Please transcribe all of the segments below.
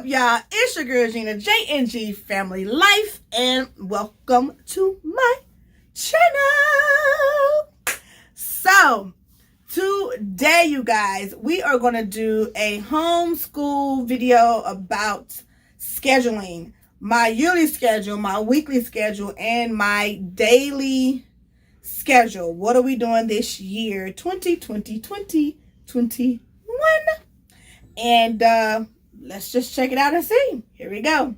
up, y'all? It's your girl Gina J Family Life, and welcome to my channel. So today, you guys, we are going to do a homeschool video about scheduling, my yearly schedule, my weekly schedule, and my daily schedule. What are we doing this year, 2021? And let's just check it out and see. Here we go.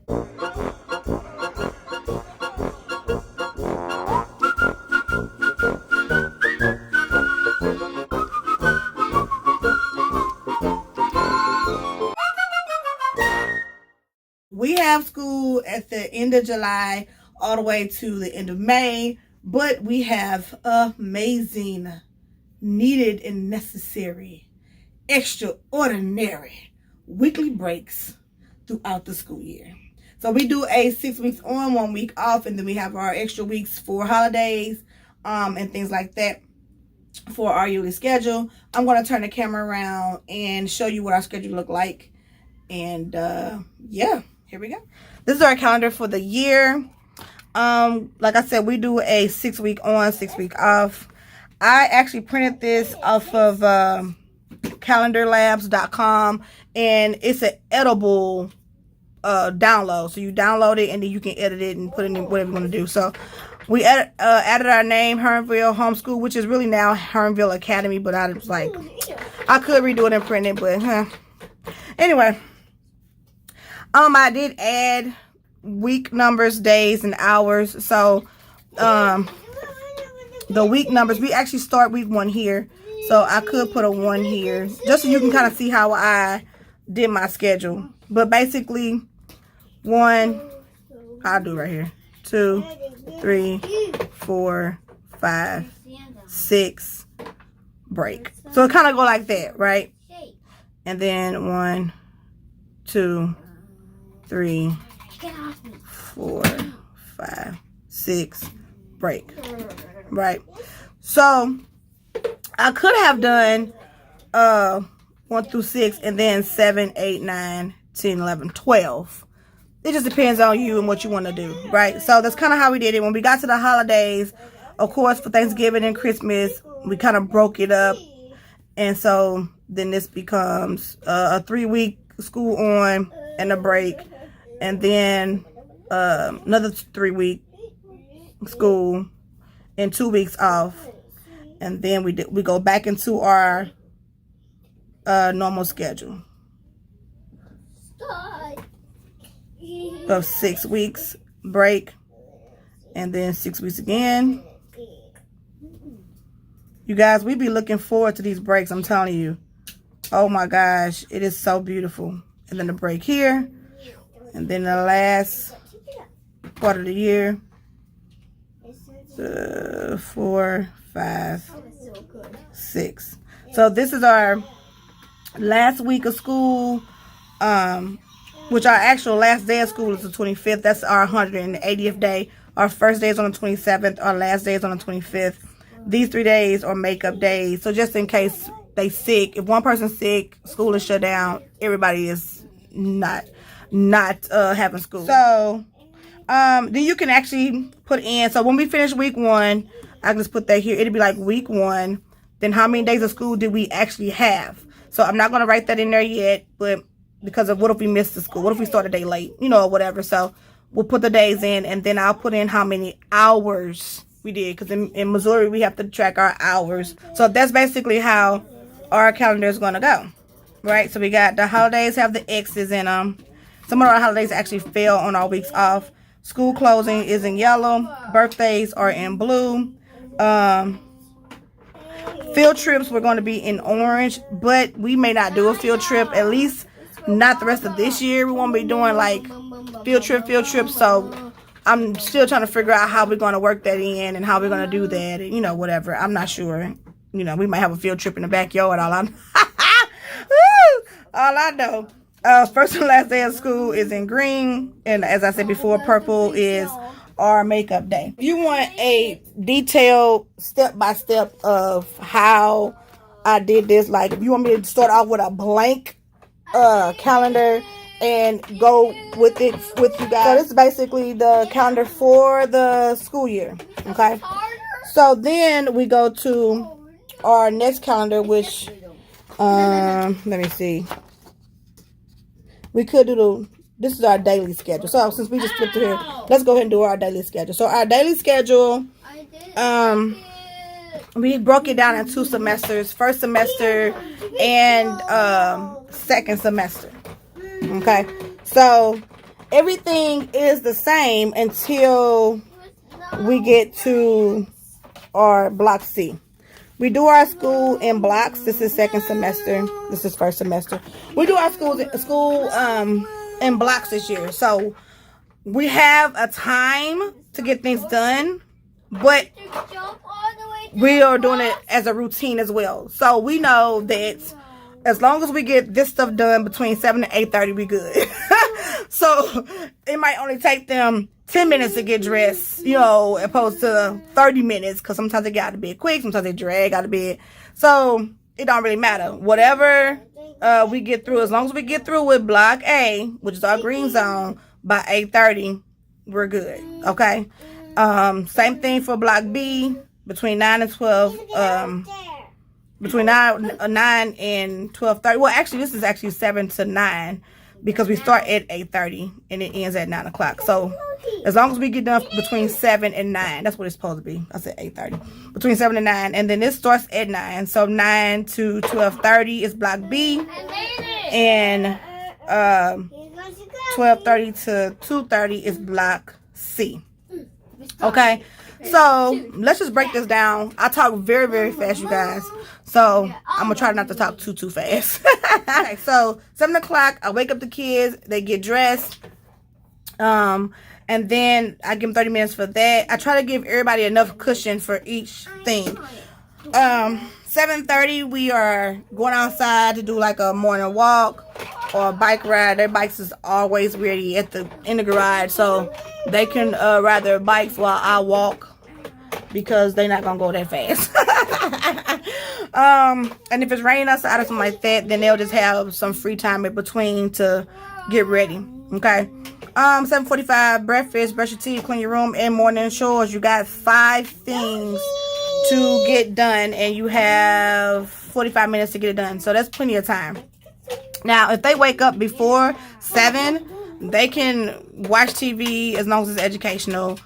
We have school at the end of July all the way to the end of May, but we have amazing, needed and necessary, extraordinary weekly breaks throughout the school year. So we do a 6 weeks on, 1 week off, and then we have our extra weeks for holidays and things like that for our yearly schedule. I'm going to turn the camera around and show you what our schedule look like. And yeah, here we go. This is our calendar for the year. Like I said, we do a 6 week on, 6 week off. I actually printed this off of calendarlabs.com, and it's an edible download. So you download it and then you can edit it and put it in whatever you want to do. So we added our name, Hearnville Homeschool, which is really now Hearnville Academy, but I was like, I could redo it and print it, but anyway, I did add week numbers, days, and hours. So the week numbers, we actually start week 1 here. So I could put a 1 here, just so you can kind of see how I did my schedule. But basically, 1, I'll do right here, 2, 3, 4, 5, 6, break. So it kind of go like that, right? And then 1, 2, 3, 4, 5, 6, break. Right. So I could have done 1 through 6 and then 7, 8, 9, 10, 11, 12. It just depends on you and what you want to do, right? So that's kind of how we did it. When we got to the holidays, of course, for Thanksgiving and Christmas, we kind of broke it up. And so then this becomes a 3-week school on and a break. And then another 3-week school and 2 weeks off. And then we go back into our normal schedule of 6 weeks break, and then 6 weeks again. You guys, we be looking forward to these breaks. I'm telling you. Oh my gosh, it is so beautiful. And then the break here, and then the last part of the year. 4, 5, 6. So this is our last week of school, which our actual last day of school is the 25th. That's our 180th day. Our first day is on the 27th. Our last day is on the 25th. These 3 days are makeup days. So just in case they sick, if one person's sick, school is shut down, everybody is not having school. So then you can actually put in, so when we finish week 1, I can just put that here. It'll be like week 1. Then how many days of school did we actually have? So I'm not going to write that in there yet, but because of what if we missed the school? What if we start a day late? You know, whatever. So we'll put the days in, and then I'll put in how many hours we did. Because in Missouri, we have to track our hours. So that's basically how our calendar is going to go. Right? So we got the holidays have the X's in them. Some of our holidays actually fell on our weeks off. School closing is in yellow. Birthdays are in blue. Field trips were going to be in orange, but we may not do a field trip, at least not the rest of this year. We won't be doing like field trip. So I'm still trying to figure out how we're going to work that in and how we're going to do that, and, you know, whatever. I'm not sure. You know, we might have a field trip in the backyard. All I know. First and last day of school is in green, and as I said before, purple is our makeup day. If you want a detailed step-by-step of how I did this, like if you want me to start off with a blank calendar and go with it with you guys. So this is basically the calendar for the school year. Okay. So then we go to our next calendar, which let me see. We could do this is our daily schedule. So since we just flipped it here, let's go ahead and do our daily schedule. So our daily schedule, we broke it down in 2 semesters, first semester and second semester. Okay, so everything is the same until we get to our block C. We do our school in blocks. This is second semester. This is first semester. We do our school in blocks this year. So we have a time to get things done, but we are doing it as a routine as well. So we know that as long as we get this stuff done between 7 and 8:30, we good. So it might only take them 10 minutes to get dressed, you know, opposed to 30 minutes, because sometimes they get out of bed quick, sometimes they drag out of bed. So it don't really matter. Whatever we get through, as long as we get through with block A, which is our green zone, by 8:30, we're good. Okay. Same thing for block B, between 9 and 12. Between 9 and 12:30. Well, actually, this is actually 7 to 9, because we start at 8:30 and it ends at 9 o'clock. So as long as we get done between 7 and 9, that's what it's supposed to be. I said 8:30. Between 7 and 9, and then this starts at 9. So 9 to 12:30 is block B, and 12:30 to 2:30 is block C. Okay, so let's just break this down. I talk very, very fast, you guys. So I'm gonna try not to talk too fast. Okay, so 7 o'clock, I wake up the kids, they get dressed, and then I give them 30 minutes for that. I try to give everybody enough cushion for each thing. 7:30, we are going outside to do like a morning walk or a bike ride. Their bikes is always ready in the garage, so they can ride their bikes while I walk, because they're not gonna go that fast. And if it's raining outside or something like that, then they'll just have some free time in between to get ready. Okay. 7:45, breakfast, brush your teeth, clean your room, and morning chores. You got 5 things to get done, and you have 45 minutes to get it done. So that's plenty of time. Now, if they wake up before 7, they can watch TV as long as it's educational,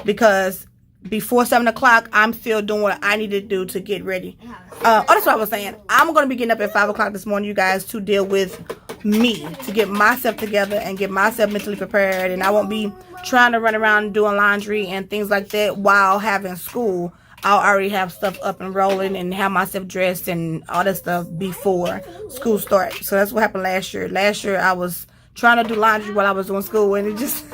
because before 7 o'clock, I'm still doing what I need to do to get ready. That's what I was saying. I'm going to be getting up at 5 o'clock this morning, you guys, to deal with me, to get myself together and get myself mentally prepared. And I won't be trying to run around doing laundry and things like that while having school. I'll already have stuff up and rolling and have myself dressed and all that stuff before school starts. So that's what happened last year. Last year, I was trying to do laundry while I was doing school, and it just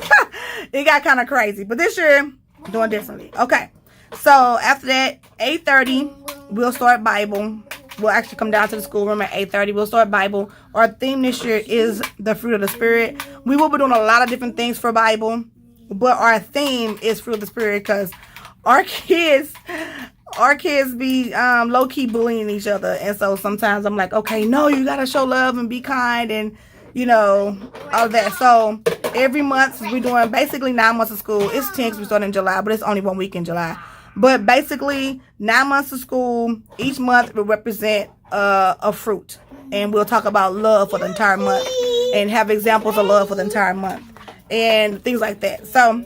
it got kind of crazy. But this year, doing differently. Okay, so after that, 8:30, we'll start Bible. We'll actually come down to the schoolroom at 8:30. We'll start Bible. Our theme this year is the fruit of the Spirit. We will be doing a lot of different things for Bible, but our theme is fruit of the Spirit, because our kids be low-key bullying each other. And so sometimes I'm like, okay, no, you got to show love and be kind and, you know, all that. So every month, we're doing basically 9 months of school. It's 10 because we started in July, but it's only 1 week in July. But basically, 9 months of school, each month will represent a fruit. And we'll talk about love for the entire month and have examples of love for the entire month and things like that. So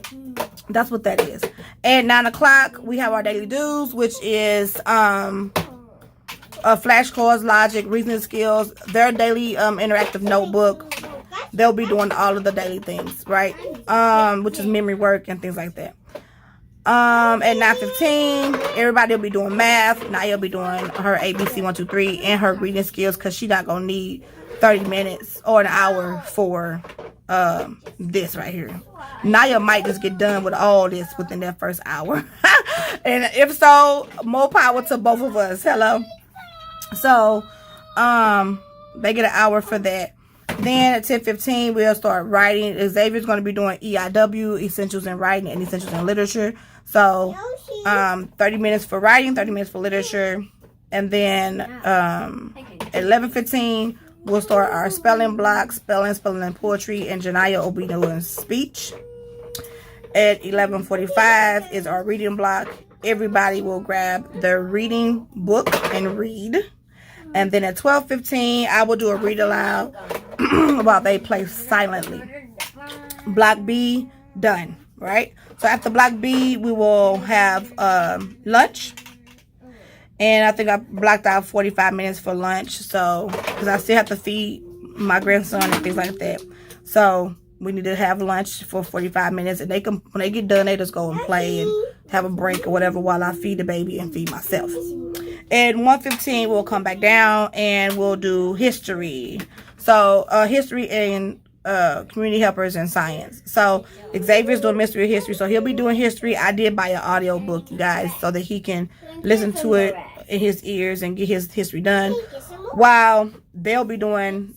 that's what that is. At 9 o'clock, we have our daily dues, which is flashcards, logic, reasoning skills, their daily interactive notebook. They'll be doing all of the daily things, right? Which is memory work and things like that. At 9:15, everybody will be doing math. Naya will be doing her ABC 1, 2, 3 and her reading skills, because she's not gonna need 30 minutes or an hour for this right here. Naya might just get done with all this within that first hour. And if so, more power to both of us. Hello. So they get an hour for that. Then at 10:15, we'll start writing. Xavier's going to be doing EIW, Essentials in Writing and Essentials in Literature. So 30 minutes for writing, 30 minutes for literature. And then at 11:15, we'll start our spelling block, spelling and poetry, and Janiyah will be doing speech. At 11:45 is our reading block. Everybody will grab their reading book and read. And then at 12:15, I will do a read aloud while they play silently. Block B, done, right? So after block B, we will have lunch. And I think I blocked out 45 minutes for lunch. So, because I still have to feed my grandson and things like that. So, we need to have lunch for 45 minutes. And they can, when they get done, they just go and play and have a break or whatever while I feed the baby and feed myself. At 1:15, we'll come back down and we'll do history. So, history and community helpers and science. So, Xavier's doing mystery history. So, he'll be doing history. I did buy an audio book, you guys, so that he can listen to it in his ears and get his history done, while they'll be doing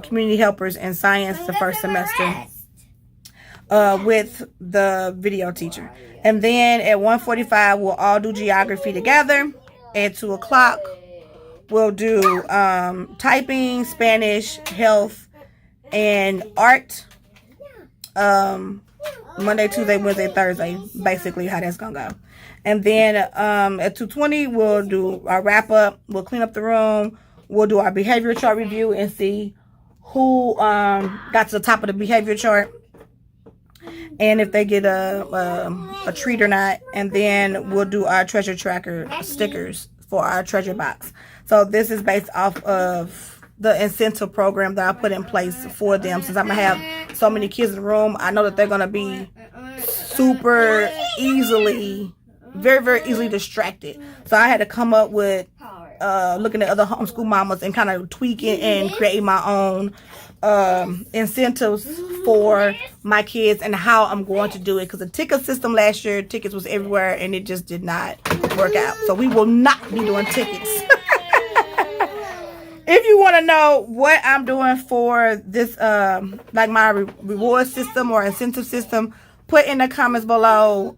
community helpers and science the first semester with the video teacher. And then at 1:45 we'll all do geography together. At 2 o'clock we'll do typing, Spanish, health, and art. Monday, Tuesday, Wednesday, Thursday, basically how that's gonna go. And then at 2:20, we'll do our wrap up. We'll clean up the room. We'll do our behavior chart review and see who got to the top of the behavior chart, and if they get a treat or not. And then we'll do our treasure tracker stickers for our treasure box. So this is based off of the incentive program that I put in place for them. Since I'm gonna have so many kids in the room, I know that they're gonna be super easily, very easily distracted. So I had to come up with looking at other homeschool mamas and kind of tweaking and creating my own incentives for my kids and how I'm going to do it. Because the ticket system last year, tickets was everywhere and it just did not work out. So we will not be doing tickets. If you want to know what I'm doing for this, like my reward system or incentive system, put in the comments below,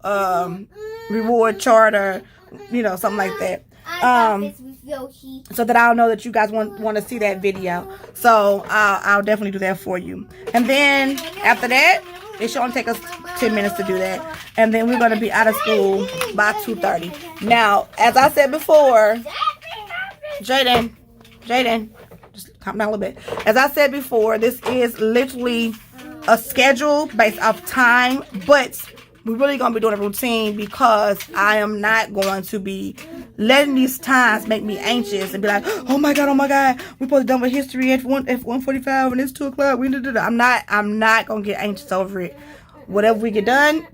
reward chart or, you know, something like that. So that I'll know that you guys want to see that video. So I'll definitely do that for you. And then after that, it should only take us 10 minutes to do that. And then we're going to be out of school by 2:30. Now, as I said before, Jaden, just calm down a little bit. As I said before, this is literally a schedule based off time, but we're really going to be doing a routine because I am not going to be letting these times make me anxious and be like, oh my God, we're supposed to be done with history at 1:45 and it's 2 o'clock. I'm not going to get anxious over it. Whatever we get done,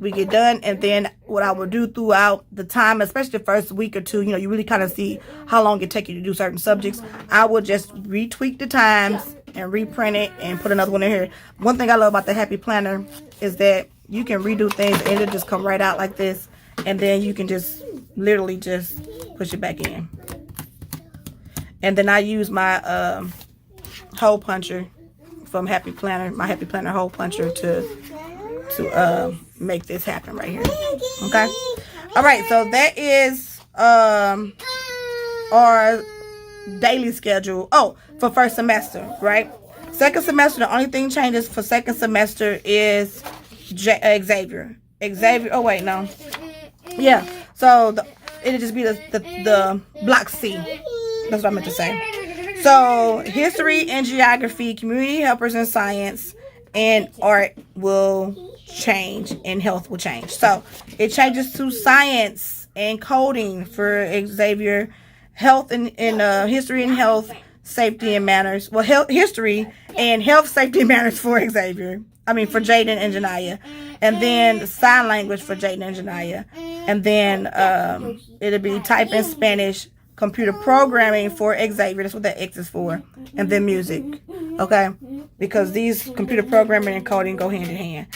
and then what I will do throughout the time, especially the first week or two, you know, you really kind of see how long it takes you to do certain subjects. I will just retweak the times and reprint it and put another one in here. One thing I love about the Happy Planner is that you can redo things and it'll just come right out like this, and then you can just literally just push it back in. And then I use my hole puncher from Happy Planner, my Happy Planner hole puncher to make this happen right here. Okay. All right. So that is our daily schedule. Oh, for first semester, right? Second semester, the only thing changes for second semester is Xavier. Oh wait, no. Yeah. So it'll just be the block C. That's what I meant to say. So history and geography, community helpers and science, and art will change, and health will change. So it changes to science and coding for Xavier, health and history and health, safety and manners. Well, history and health, safety and manners for Xavier. I mean, for Jaden and Janiyah. And then sign language for Jaden and Janiyah. And then it'll be typing, Spanish, computer programming for Xavier. That's what that X is for. And then music. Okay? Because these computer programming and coding go hand in hand.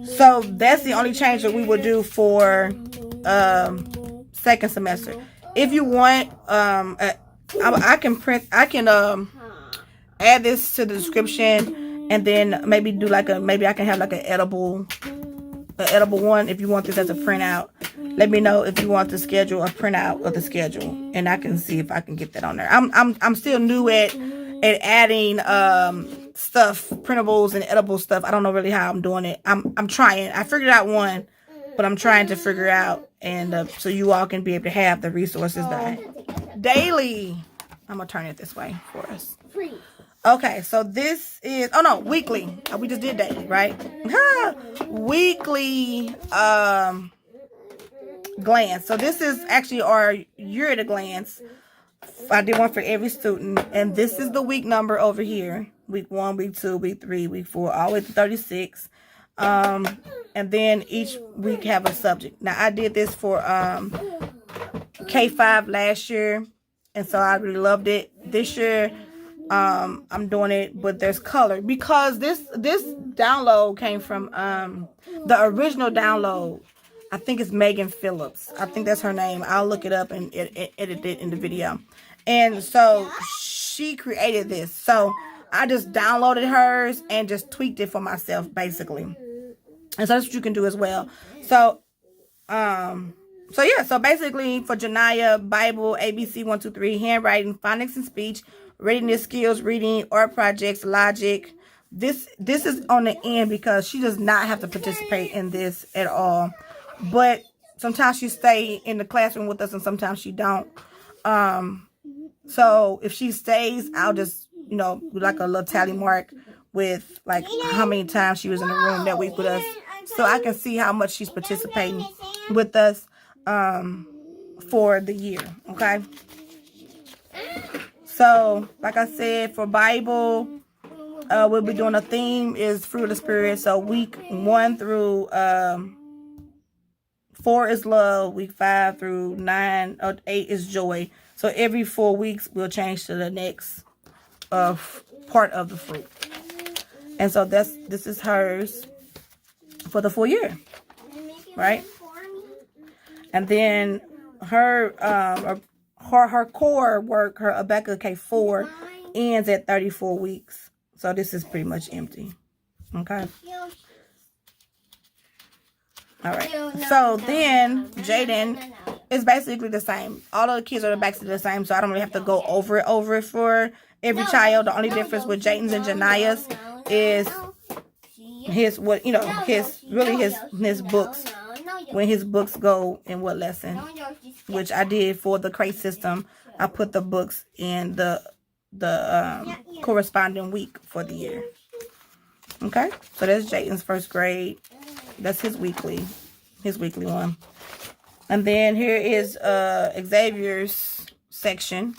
So that's the only change that we will do for second semester. If you want, I can add this to the description, and then maybe I can have like an edible one. If you want this as a printout, let me know if you want to schedule a printout of the schedule, and I can see if I can get that on there. I'm still new at and adding stuff, printables and edible stuff. I don't know really how I'm doing it. I'm trying. I figured out one, but I'm trying to figure out, and so you all can be able to have the resources that daily. I'm gonna turn it this way for us. Okay, so this is weekly. We just did daily, right? Weekly glance. So this is actually our year at a glance. I did one for every student, and this is the week number over here. Week 1, week 2, week 3, week 4, all the way to 36. And then each week have a subject. Now I did this for K5 last year, and so I really loved it. This year I'm doing it, but there's color, because this download came from the original download. I think it's Megan Phillips. I think that's her name. I'll look it up and edit it in the video. And so she created this. So I just downloaded hers and just tweaked it for myself, basically. And so that's what you can do as well. So yeah. So basically for Janiyah, Bible, ABC 1, 2, 3, handwriting, phonics and speech, readiness skills, reading, art projects, logic. This is on the end because she does not have to participate in this at all. But sometimes she stay in the classroom with us and sometimes she don't. So if she stays, I'll just, do like a little tally mark with like how many times she was in the room that week with us. So I can see how much she's participating with us for the year. Okay. So like I said, for Bible, we'll be doing a theme is fruit of the spirit. So week 1 through 4 is love. Week 5 through 9 or 8 is joy. So every 4 weeks we'll change to the next part of the fruit. And so this is hers for the full year, right? And then her core work, her Abeka K4, ends at 34 weeks. So this is pretty much empty. Okay. All right. So then Jaden is basically the same. All of the kids are basically the same, so I don't really have to go over it for every child. The only difference with Jaden's and Janiyah's is his books. When his books go in what lesson, which I did for the crate system, I put the books in the corresponding week for the year. Okay, so that's Jaden's first grade. That's his weekly one. And then here is Xavier's section.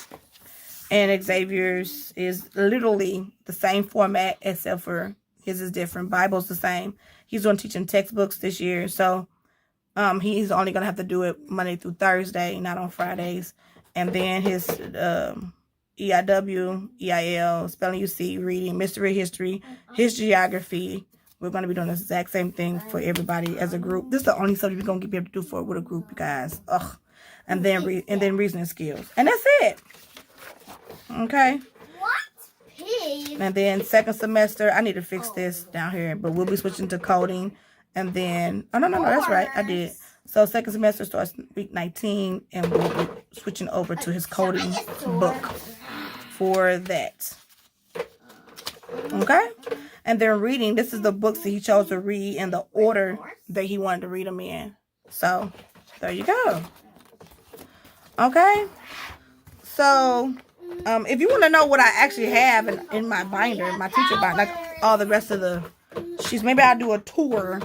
And Xavier's is literally the same format except for his is different. Bible's the same. He's doing teaching textbooks this year. So he's only going to have to do it Monday through Thursday, not on Fridays. And then his EIW, EIL, spelling UC, reading, mystery history, his geography. We're going to be doing the exact same thing for everybody as a group. This is the only subject we're going to be able to do for it with a group, you guys. Ugh. And then reasoning skills. And that's it. Okay. What? And then second semester, I need to fix this down here, but we'll be switching to coding. And then, no, that's right. I did. So second semester starts week 19, and we'll be switching over to his coding book for that. Okay. And then reading, this is the books that he chose to read in the order that he wanted to read them in. So, there you go. Okay. So, if you want to know what I actually have in my binder, my teacher binder, like all the rest of the sheets, maybe I'll do a tour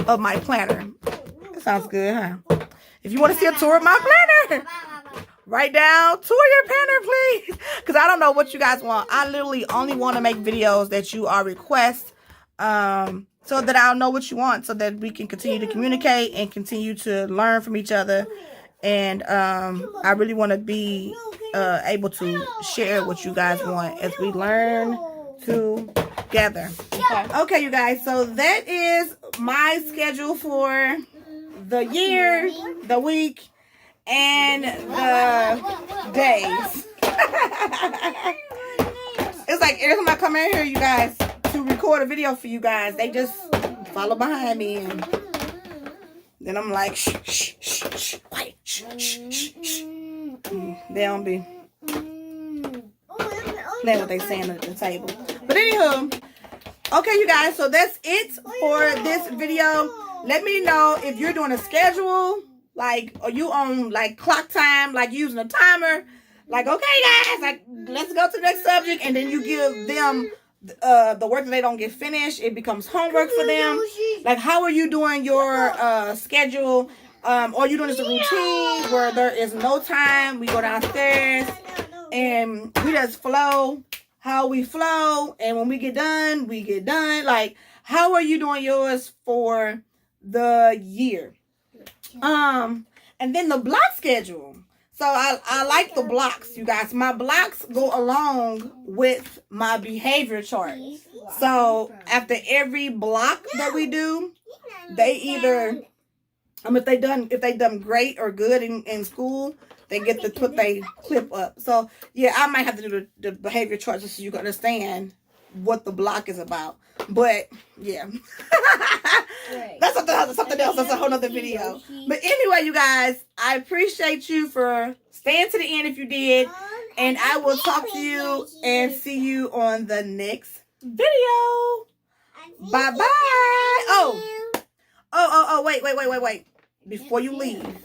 of my planner. That sounds good, huh? If you want to see a tour of my planner, write down tour your planner, please. Because I don't know what you guys want. I literally only want to make videos that you all request, so that I'll know what you want, so that we can continue to communicate and continue to learn from each other. And I really want to be able to share what you guys want as we learn together. Okay, you guys. So that is my schedule for the year, the week, and the days. It's like every time I come in here, you guys, to record a video for you guys, they just follow behind me, and then I'm like, shh, shh, shh, shh, quiet, shh, shh, shh, shh. They don't be. playing what they saying at the table. But anywho, okay, you guys. So that's it for this video. Let me know if you're doing a schedule, like, are you on like clock time, like using a timer, like, okay, guys, like, let's go to the next subject, and then you give them the work that they don't get finished. It becomes homework for them. Like, how are you doing your schedule? Or you doing this a routine where there is no time? We go downstairs and we just flow how we flow, and when we get done, we get done. Like, how are you doing yours for the year? And then the block schedule. So I like the blocks, you guys. My blocks go along with my behavior chart. So after every block that we do, they either if they done great or good in school, they get to put their clip up. So yeah, I might have to do the behavior chart just so you can understand what the block is about. But yeah, that's something else. That's a whole nother video. But anyway, you guys, I appreciate you for staying to the end if you did, and I will talk to you and see you on the next video. Bye bye. Oh, wait. Before you leave,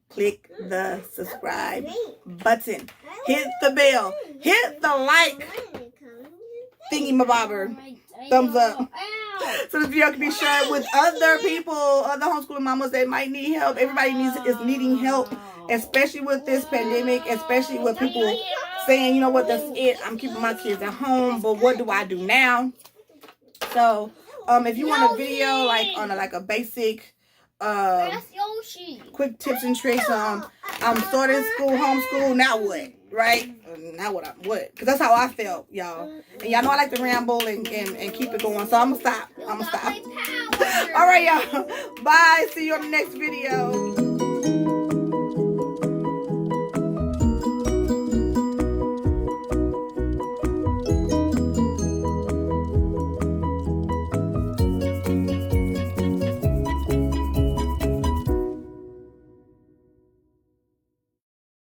click the subscribe button. Hit the bell. Hit the like thingy-mabobber. Thumbs up. So this video can be shared with other people, other homeschooling mamas that might need help. Everybody is needing help, especially with this pandemic, especially with people saying, you know what, that's it. I'm keeping my kids at home, but what do I do now? So if you want a video like on a basic quick tips and tricks on starting school, homeschool, now what, right? Now what? Because that's how I felt, y'all. And y'all know I like to ramble and keep it going, so I'm gonna stop. All right, y'all. Bye. See you on the next video.